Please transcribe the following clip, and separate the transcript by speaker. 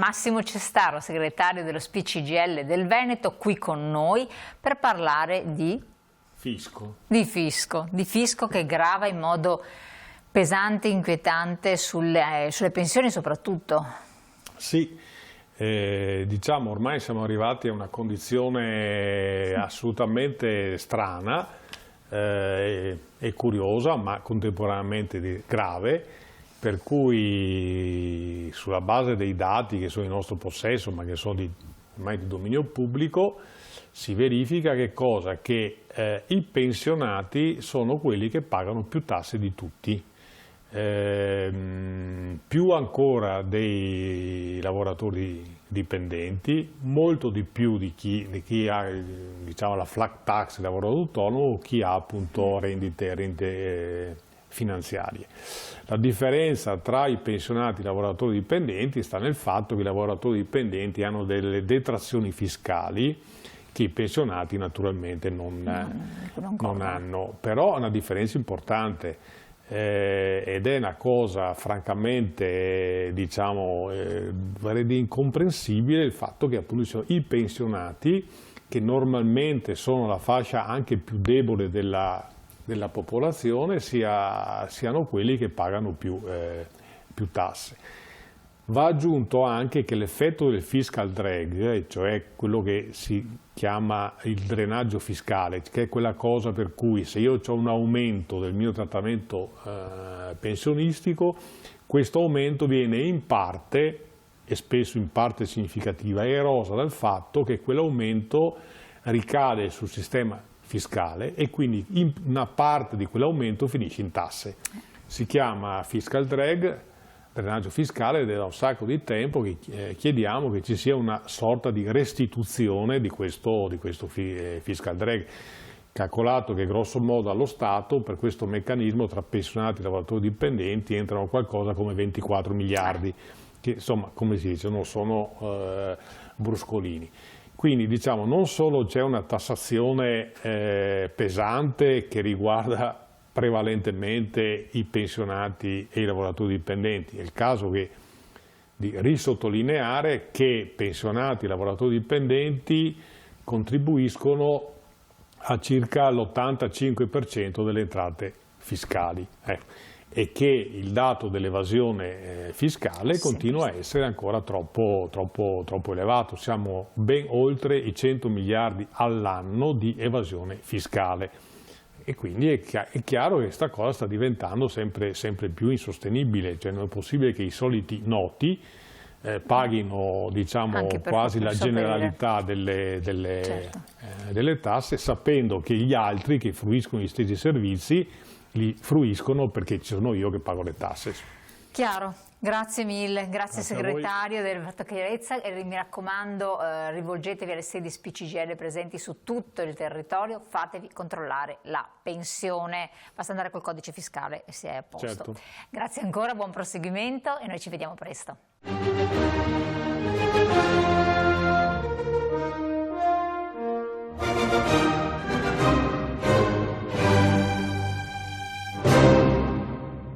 Speaker 1: Massimo Cestaro, segretario dello SPCGIL del Veneto, qui con noi per parlare di
Speaker 2: fisco.
Speaker 1: Di fisco che grava in modo pesante e inquietante sulle pensioni soprattutto.
Speaker 2: Sì, diciamo ormai siamo arrivati a una condizione assolutamente strana e curiosa, ma contemporaneamente grave, per cui sulla base dei dati che sono in nostro possesso, ma che sono ormai di dominio pubblico, si verifica che cosa? Che i pensionati sono quelli che pagano più tasse di tutti, più ancora dei lavoratori dipendenti, molto di più di chi ha, diciamo, la flat tax, il lavoro autonomo, o chi ha appunto rendite finanziarie. La differenza tra i pensionati e i lavoratori dipendenti sta nel fatto che i lavoratori dipendenti hanno delle detrazioni fiscali che i pensionati naturalmente non hanno, però è una differenza importante ed è una cosa francamente diciamo incomprensibile il fatto che appunto ci sono i pensionati che normalmente sono la fascia anche più debole della popolazione siano quelli che pagano più tasse. Va aggiunto anche che l'effetto del fiscal drag, cioè quello che si chiama il drenaggio fiscale, che è quella cosa per cui se io ho un aumento del mio trattamento pensionistico, questo aumento viene in parte, e spesso in parte significativa, erosa dal fatto che quell'aumento ricade sul sistema fiscale e quindi una parte di quell'aumento finisce in tasse. Si chiama fiscal drag, drenaggio fiscale, ed è da un sacco di tempo che chiediamo che ci sia una sorta di restituzione di questo fiscal drag, calcolato che grosso modo allo Stato per questo meccanismo tra pensionati e lavoratori dipendenti entrano qualcosa come 24 miliardi, che insomma come si dice non sono bruscolini. Quindi diciamo non solo c'è una tassazione pesante che riguarda prevalentemente i pensionati e i lavoratori dipendenti, è il caso di risottolineare che pensionati e lavoratori dipendenti contribuiscono a circa l'85% delle entrate fiscali e che il dato dell'evasione fiscale continua a essere ancora troppo elevato. Siamo ben oltre i 100 miliardi all'anno di evasione fiscale e quindi è chiaro che questa cosa sta diventando sempre più insostenibile, cioè non è possibile che i soliti noti paghino diciamo quasi la generalità delle tasse, sapendo che gli altri che fruiscono gli stessi servizi li fruiscono perché ci sono io che pago le tasse.
Speaker 1: Chiaro, grazie mille, grazie segretario di aver fatto chiarezza e mi raccomando rivolgetevi alle sedi SPCGIL presenti su tutto il territorio, fatevi controllare la pensione, basta andare col codice fiscale e si è a posto.
Speaker 2: Certo.
Speaker 1: Grazie ancora, buon proseguimento e noi ci vediamo presto.